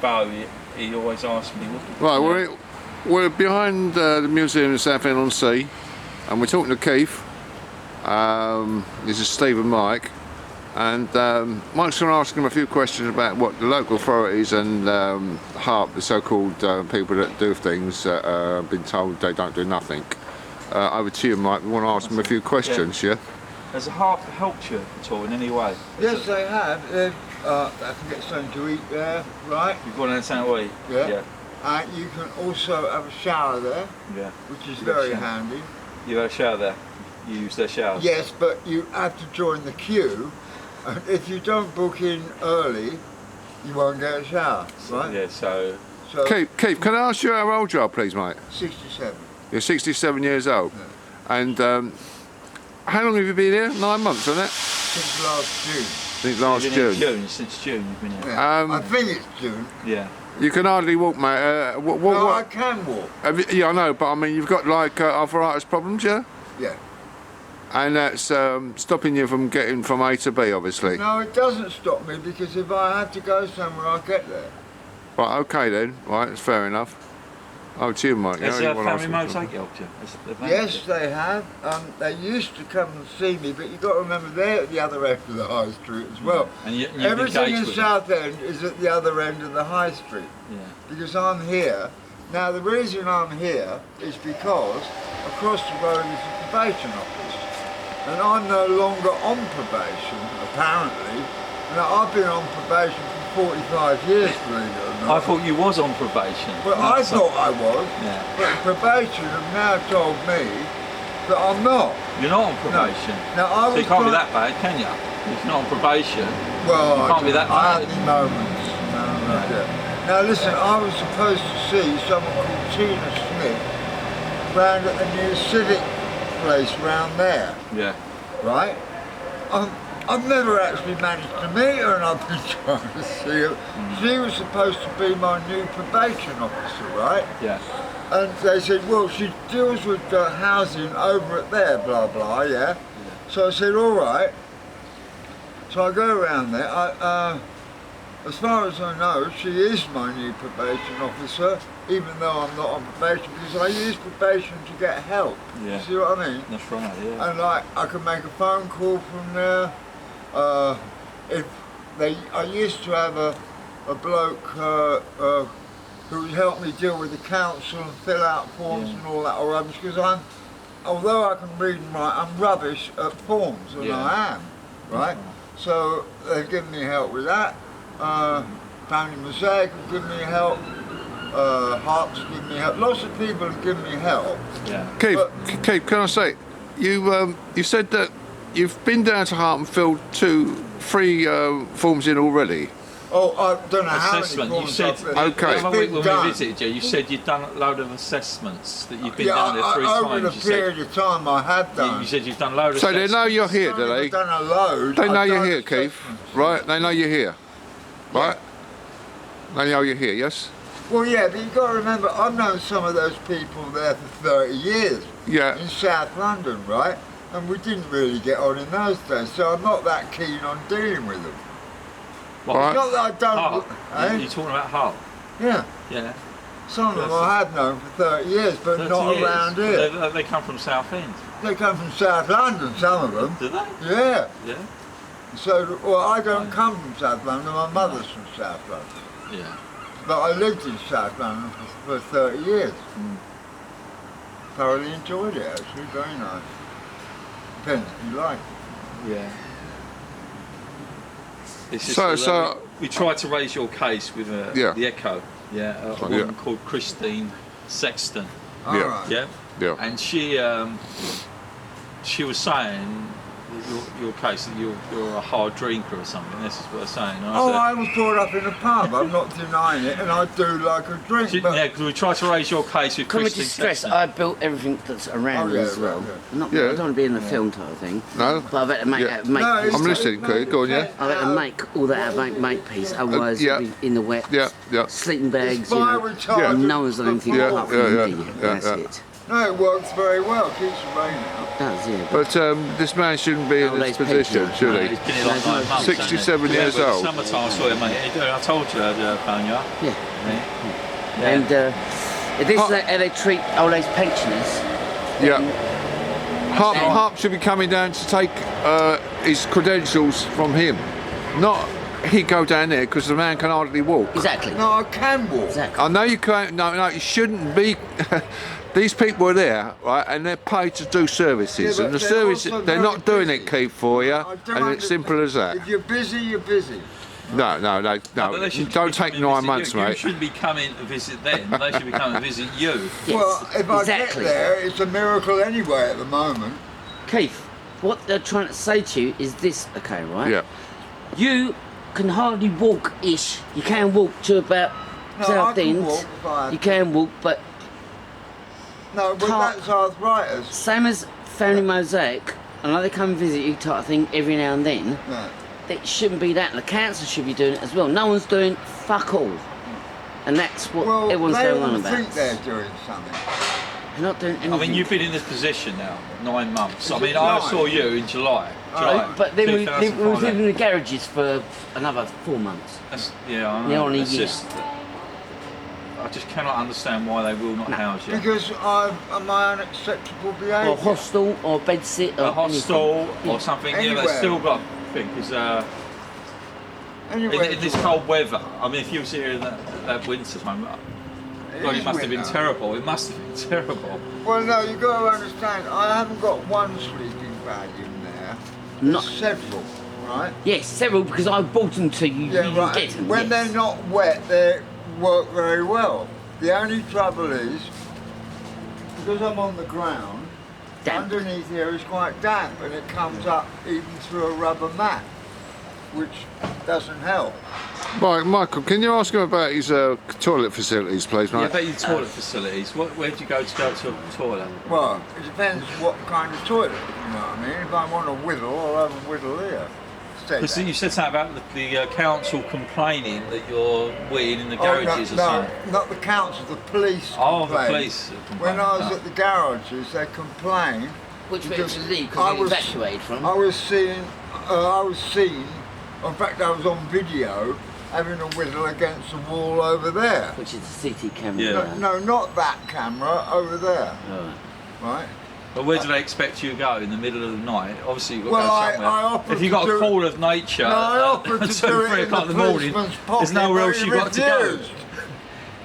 bow, he always asks me. Right, we're behind the museum in Southend-on-Sea, and we're talking to Keith. This is Steve and Mike, and Mike's going to ask him a few questions about what the local authorities and HARP, the so-called people that do things, have been told they don't do nothing. Over to you, Mike. We want to ask him a few questions, yeah? Has the HARP helped you at all in any way? Yes, they have. I can get something to eat there, right? You've got something to eat? Yeah. You can also have a shower there, which is very handy. You have a shower there? You use their showers? Yes, but you have to join the queue, and if you don't book in early, you won't get a shower, right? Yeah, so Keith, can I ask you how old you are, please, mate? 67. You're 67 years old. Yeah. And how long have you been here? 9 months, isn't it? Since last June. Since last June. Since June you've been here. Yeah. I think it's June. Yeah. You can hardly walk, mate. No, I can walk. Yeah, I know, but I mean, you've got like arthritis problems, yeah? Yeah. And that's stopping you from getting from A to B, obviously. No, it doesn't stop me, because if I have to go somewhere, I'll get there. Right, okay then. Right, that's fair enough. Oh, to you, Mike. Has family motorcycle helped you? Yes, they have. They used to come and see me, but you've got to remember they're at the other end of the high street as well. And everything in Southend is at the other end of the high street. Yeah. Because I'm here. Now, the reason I'm here is because across the road is the probation office. And I'm no longer on probation, apparently. Now, I've been on probation for 45 years, believe it or not. I thought you was on probation. Well, I thought I was, but probation have now told me that I'm not. You're not on probation. No. Now, so you can't be that bad, can you? If you're not on probation, well, you can't be that bad. I had moments. Now listen, I was supposed to see someone called Tina Smith round at the new civic place round there. Yeah. Right? I've never actually managed to meet her, and I've been trying to see her. She was supposed to be my new probation officer, right? Yeah. And they said, well, she deals with housing over at there, blah, blah, yeah? So I said, all right. So I go around there. As far as I know, she is my new probation officer, even though I'm not on probation, because I use probation to get help. Yeah. See what I mean? That's right, yeah. And like, I can make a phone call from there. I used to have a bloke who would help me deal with the council and fill out forms and all that rubbish, because although I can read and write, I'm rubbish at forms, and I am, right? So they've given me help with that. Family Mosaic have given me help. HARP's given me help. Lots of people have given me help. Yeah. Keith, can I say, you said that you've been down to HARP and filled 3 forms in already. Oh, I don't know how many assessment. forms You said, I've okay. When we visited you, you said you'd done a load of assessments, that you've been down there 3 times. Over the period of time I have done. You said you've done a load of so assessments. they know you're here, do they? I've done a load. They know you're here, Keith, right? They know you're here, right? They know you're here, yes? Well, yeah, but you've got to remember, I've known some of those people there for 30 years. Yeah. In South London, right? And we didn't really get on in those days, so I'm not that keen on dealing with them. Right. Not that I don't... You're talking about HARP? Yeah. Yeah. Some of them I have known for 30 years, but not around here. They come from Southend? They come from South London, some of them. Do they? Yeah. Yeah. So, well, I don't come from South London, my mother's from South London. Yeah. But I lived in South London for 30 years. Thoroughly enjoyed it, actually, very nice. Depends if you like it. Yeah. So we tried to raise your case with the Echo, a woman called Christine Sexton. Yeah. And she was saying your case that you're a hard drinker or something. This is what they're saying. I was brought up in a pub. I'm not denying it, and I do like a drink. Because we tried to raise your case with Christine Sexton. I built everything that's around as well. I don't want to be in the film type of thing. No. But I better make I'm listening. Go on, yeah. I better make all that out of make piece. Otherwise, it'll be in the wet. Yeah. Sleeping bags. No one's done anything apart from me. That's it. No, it works very well. Keeps the rain out. Does, yeah. But this man shouldn't be in Old this age position, pensioner. should No, he? he's been here like 9 months. 67 hasn't he? years Yeah, old. Summertime, I saw him, mate. I told you I'd phone you up. Yeah. Yeah. And if this is how they treat old age pensioners. Yeah. Harp should be coming down to take his credentials from him. Not he go down there because the man can hardly walk. Exactly. No, I can walk. Exactly. I know you can't. No, you shouldn't be. These people are there, right, and they're paid to do services, Yeah, and the but service also they're very not doing busy. it, Keith, for you, I don't and it's understand. simple as that. If you're busy, you're busy. No. But they should Don't be take coming 9 visit months, you. You mate. shouldn't be coming to visit them. They should be coming to visit you. Yes, Well, if I exactly. get there, it's a miracle anyway at the moment. Keith, what they're trying to say to you is this, okay, right? Yeah. You can hardly walk-ish. You can walk to about No, I Southend. can walk if I had You can walk, but No, but Can't- that's arthritis. same as Family Mosaic, I know they come and visit you type of thing every now and then. No. It shouldn't be that, and the council should be doing it as well. No one's doing fuck all. And that's what Well, everyone's they going on all about. think they're doing something. They're not doing anything. I mean, you've been in this position now 9 months. I Is mean, it I nine? saw you in July. But then we 2005. was living in the garages for another 4 months. Yeah, I know. Near on a It's year. just, I just cannot understand why they will not house you. Because I'm my unacceptable behaviour. Or hostel, or bed sit, or A hostel anything. or something. Yeah, Anywhere. but still got to think because Anyway, in this cold weather. I mean, if you was here in that winter time, God, it must have been winter. terrible. It must have been terrible. Well, no, you've got to understand, I haven't got one sleeping bag in there. Not- There's several, right? Yes, several, because I bought them to you. Yeah, you right. Get them, When yes. they're not wet, they work very well. The only trouble is, because I'm on the ground, Damp. underneath here is quite damp and it comes up even through a rubber mat, which doesn't help. Right, Michael, can you ask him about his toilet facilities, please, Yeah, mate? about your toilet facilities. Where do you go to a toilet? Well, it depends what kind of toilet, you know what I mean? If I want a whittle, I'll have a whittle here. Stay Because there. you said something about the council complaining that you're weeing in the garages or no, something. not the council, the police. Oh, the complain. police complain, When I was oh. at the garages, they complained. Which we because had to leave I because we was- evacuated from. I was seen. In fact, I was on video having a whittle against the wall over there. Which is the CT camera. Yeah. No, not that camera, over there, Alright. right? But where do they expect you to go in the middle of the night? Obviously, you've got Well, to I go somewhere. offered If you've to got a do it- call of nature No, I at offered to 2, do it 3 in o'clock the in the morning, policeman's there's nowhere pocket, else but you've he got to go. refused.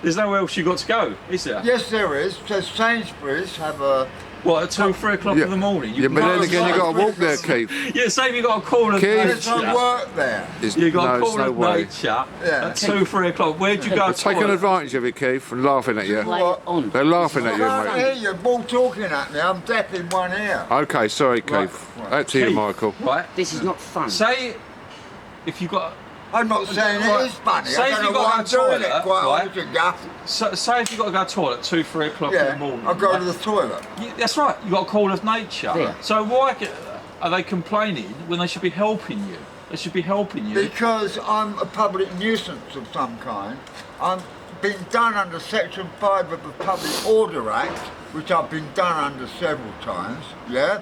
There's nowhere else you've got to go, is there? Yes, there is. So Sainsbury's have a. What, at 2, 3 o'clock Yeah. in the morning? You Yeah, can but go then and again, say- you got to walk there, Keith. Yeah, say if you got a call of Keith. Yes, I nature. work there. You got a there's call no of way. nature Yeah. at 2, 3 o'clock. Where'd you go? They're to taking toilet? advantage of it, Keith, and laughing at you. Lay it on. They're laughing at I you, can't mate. hear you. All talking at me. I'm deaf in one ear. Okay, sorry, Keith. Right. That's to you, Keith, Michael. Right. This is not fun. Say if you got. I'm not saying Right. it is funny. Say I if don't you know got why a I'm doing it. toilet, Quite right? honest with you. Say if you got to go to the toilet 2, 3 o'clock in the Yeah, morning. I'll go right? to the toilet. That's right. You got a call of nature. Yeah. So why are they complaining when they should be helping you? They should be helping you. Because I'm a public nuisance of some kind. I'm being done under Section 5 of the Public Order Act, which I've been done under several times. Yeah.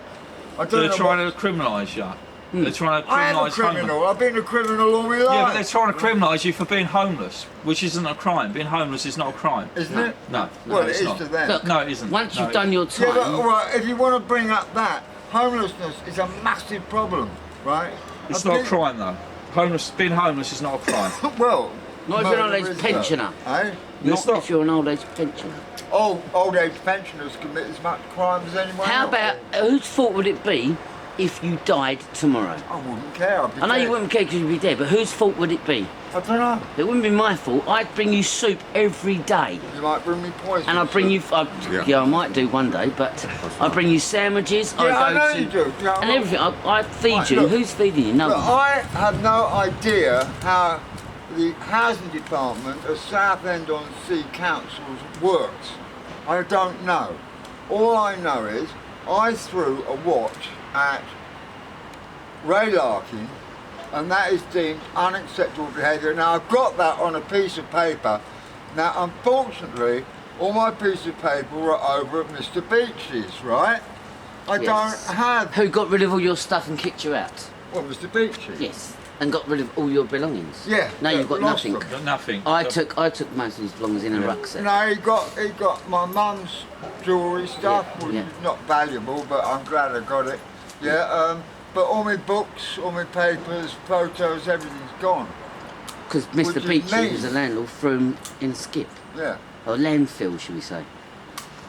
I So don't they're know trying what- to criminalise you. They're trying to I am a criminalise homeless. criminal. I've been a criminal all my life. Yeah, but they're trying to criminalise you for being homeless, which isn't a crime. Being homeless is not a crime. Isn't it? No. Well, it's it is not. to them. Look, No, it isn't. once No, you've it done your time, Yeah, but all right, if you want to bring up that, homelessness is a massive problem, right? It's I not a think- crime though. Being homeless is not a crime. Well, not if you're an old murder age is pensioner. Eh? It's Not not. if you're an old age pensioner. Old age pensioners commit as much crime as anyone How else. about, whose fault would it be if you died tomorrow? I wouldn't care. I'd be I know you dead. wouldn't care because you'd be dead, but whose fault would it be? I don't know. It wouldn't be my fault. I'd bring you soup every day. You might bring me poison. And I'd bring you, Yeah. yeah, I might do one day, but I'd bring you sandwiches, Yeah, I I'd know go to, you do. Yeah, and well- everything. I'd feed Right, you. look. Who's feeding you? No Look, one. I have no idea how the housing department of Southend-on-Sea councils works. I don't know. All I know is I threw a watch at Ray Larkin, and that is deemed unacceptable behaviour. Now I've got that on a piece of paper. Now unfortunately all my pieces of paper were over at Mr. Beech's, right? I Yes. don't have. Who got rid of all your stuff and kicked you out? What, Mr. Beech's? Yes. And got rid of all your belongings? Yeah. Now yeah, you've got lost nothing. them. Got nothing. I took most of his belongings in a rucksack. No, he got my mum's jewellery stuff, Yeah, which yeah. is not valuable, but I'm glad I got it. Yeah, but all my books, all my papers, photos, everything's gone. Because Which Mr. is Beechey, me. who's a landlord, threw them in a skip. Yeah, Or landfill, should we say.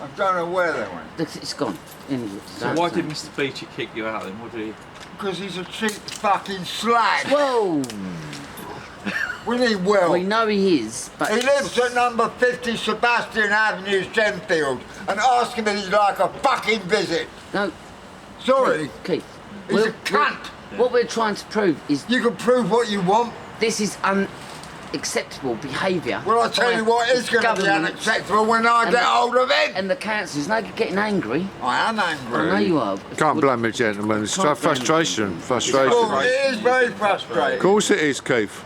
I don't know where they went. It's gone. So why did Mr. Beechey kick you out then? What did he? Because he's a cheap fucking slag. Whoa! We need Will. We know he is, but... He lives at number 50 Sebastian Avenue, Shenfield, and ask him if he'd like a fucking visit. No, Sorry, Keith. he's a cunt. What we're trying to prove is You can prove what you want. this is unacceptable behaviour. Well, I'll tell you what is going to be Government unacceptable when I and get the- hold of him. And the council's now getting angry. I am angry. I know you are. Can't blame me, gentlemen. It's Can't blame frustration. you. Frustration. Well, Of it is very frustrating. course it is, Keith.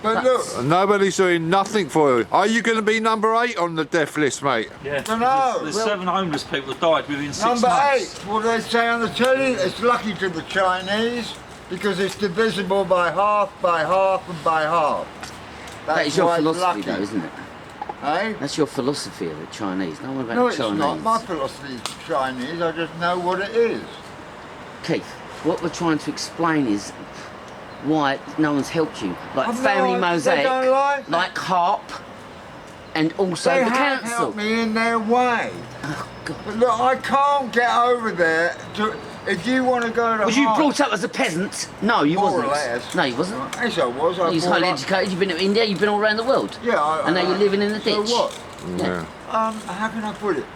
But look, Nobody's doing nothing for you. Are you going to be number 8 on the death list, mate? Yeah. Dunno. There's 7 homeless people that died within 6 number months. 8, what do they say on the telly? It's lucky to the Chinese because it's divisible by half, and by half. That is your why it's philosophy, lucky. though, isn't it? Eh? That's your philosophy of the Chinese. No one about No, the it's Chinese. not. My philosophy is Chinese. I just know what it is. Keith, what we're trying to explain is why no one's helped you. Like I've Family no- Mosaic, they don't like that. like Harp, and also They the have council. helped me in their way. Oh, God. But look, I can't get over there. If you want to go to Was you Hyde- brought up as a peasant? No, you More wasn't. or less. No, you wasn't. Yes, I was. I He's brought highly up- educated. You've been to India. You've been all around the world. Yeah, And now you're living in the so ditch. what? Yeah. How can I put it?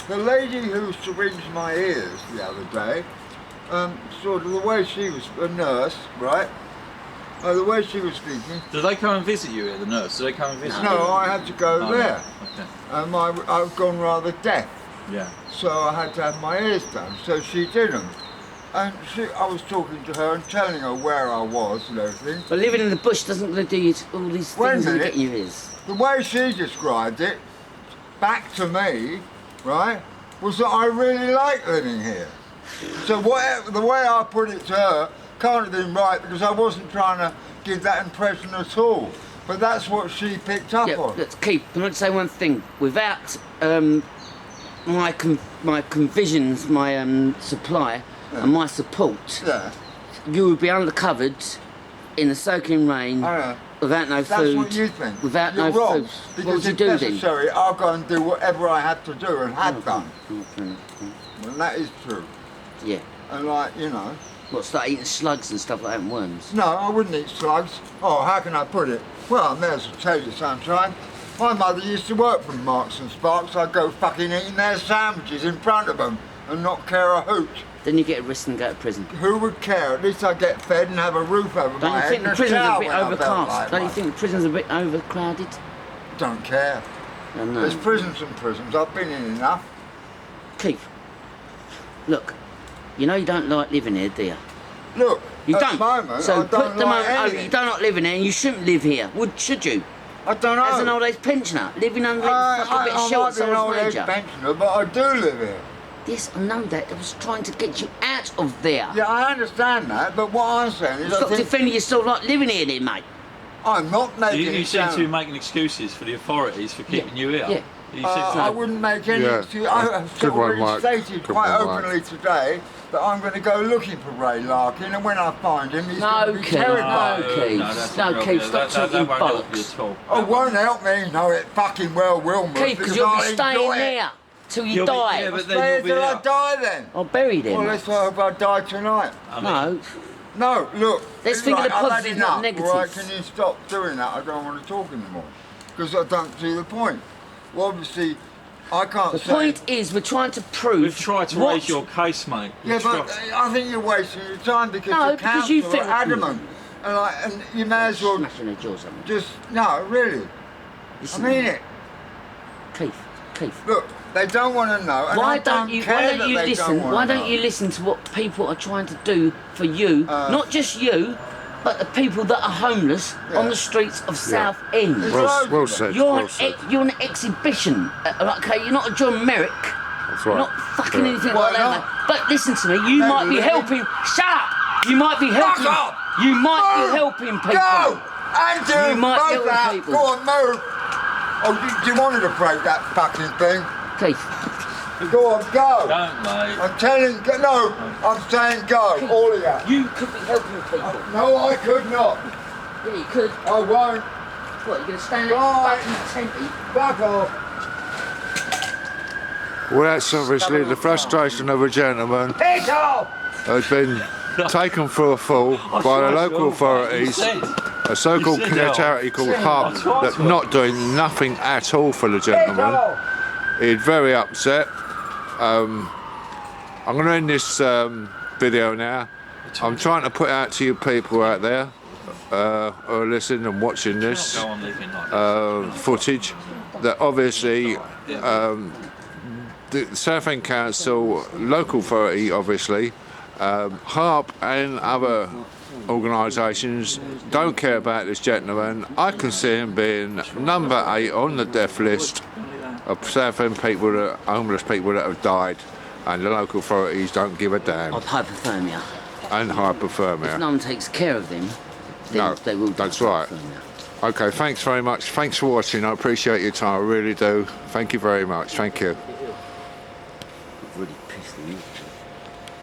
The lady who syringed my ears the other day, sort of the way she was a nurse, right? The way she was speaking. Do they come and visit you here, the nurse? Do they come and visit you? No, I had to go Oh, there. no. Okay. I've gone rather deaf, Yeah. so I had to have my ears done. So she did them. And I was talking to her and telling her where I was and everything. But living in the bush doesn't really do you all these Wait a things and minute. get your ears. The way she described it, back to me, right, was that I really like living here. So the way I put it to her can't have been right because I wasn't trying to give that impression at all. But that's what she picked up Yeah, on. let's keep. I'm going to say one thing. Without my convisions, my supply, and my support, Yeah, you would be undercovered in the soaking rain I know. without no That's food. what you think. Without You're no wrong. food. Because What would you if do then? necessary, I'll go and do whatever I had to do and had done. Okay. And that is true. Yeah. And like, you know, What, start eating slugs and stuff like that and worms? no, I wouldn't eat slugs. Oh, how can I put it? Well, I may as well tell you, sunshine. My mother used to work for Marks and Sparks. I'd go fucking eating their sandwiches in front of them and not care a hoot. Then you get arrested and go to prison. Who would care? At least I get fed and have a roof over Don't my you head think the and prison's a shower bit when I felt overcast? like Don't you one. think the prison's a bit overcrowded? Don't care. I know. There's prisons and prisons. I've been in enough. Keith, look, you know you don't like living here, do you? Look, You at don't. the moment, So I don't put the like moment over. anything. You don't like living here, and you shouldn't live here. Should you? I don't know. As an old age pensioner, living under a fucking bit of I shelter, might be an old someone's age major. pensioner, but I do live here. Yes, I know that. I was trying to get you out of there. Yeah, I understand that, but what I'm saying is I Stop think defending yourself like living here, then, mate. I'm not making You it seem sound... to be making excuses for the authorities for keeping you here. Yeah. You seem to- I wouldn't make any Yeah. excuse. I have Good one, already Mike. stated Good quite one, Mike. openly today that I'm going to go looking for Ray Larkin, and when I find him, he's No, going to be Keith, terrified. no, Keith. that's No, not help Keith, you. stop That talking won't help you bollocks. at all. Oh, won't help me. No, it fucking well will, Murph, Keith, because you'll I'll be staying enjoy it. there till you You'll be- die. yeah, I'll but stay then here you'll be till I out. die then. I'll bury them. Well, let's hope I die tonight. I mean, No, No, look. Let's think of the I've had positives, not enough, negatives. Right, can you stop doing that? I don't want to talk anymore. Because I don't see the point. Well, obviously, I can't the say... point is we're trying to prove. we've tried to what- raise your case, mate. Yeah, We've but tried- I think you're wasting your time because No, the because council you think- are adamant. And you may as well Smashing their jaws at me. just... No, really. Listen, I mean it. Keith. Look, they don't want to know. And Why I don't you? care Why that don't you they listen? wanna Why know. don't you listen to what people are trying to do for you? Not just you, but the people that are homeless on the streets of Southend. Well said. You're, Well said. you're an exhibition. Okay, you're not a John Merrick. That's You're right. not fucking Yeah. anything Why like that. not? Mate. But listen to me, you might be really? helping. Shut up! You might be helping. up! You might be Move! helping people. Go! Andrew, You might both help out. people. Go on, move. Oh, you wanted to break that fucking thing? Keith, Go on, go. Don't, mate. I'm telling you, no, I'm saying go, all of you. you could be helping people. No, I could not. Yeah, you could. I won't. What, you're going to stand there Right. fucking tenty? Fuck off. Well, that's obviously the frustration of a gentleman Piss off! who's been taken for a fool by the local authorities. A so-called You said that. charity called Harp that's not doing nothing at all for the Piss gentleman. off! He's very upset. I'm going to end this video now. I'm trying to put out to you people out there who are listening and watching this Go on living like this. footage that obviously the Southend Council, local authority obviously, Harp and other organisations don't care about this gentleman. I can see him being number 8 on the death list of Southend people, homeless people that have died, and the local authorities don't give a damn. Of hypothermia. And If hypothermia. no one takes care of them, then No, they will die that's of right. hypothermia. Okay, thanks very much. Thanks for watching. I appreciate your time. I really do. Thank you very much. Thank you.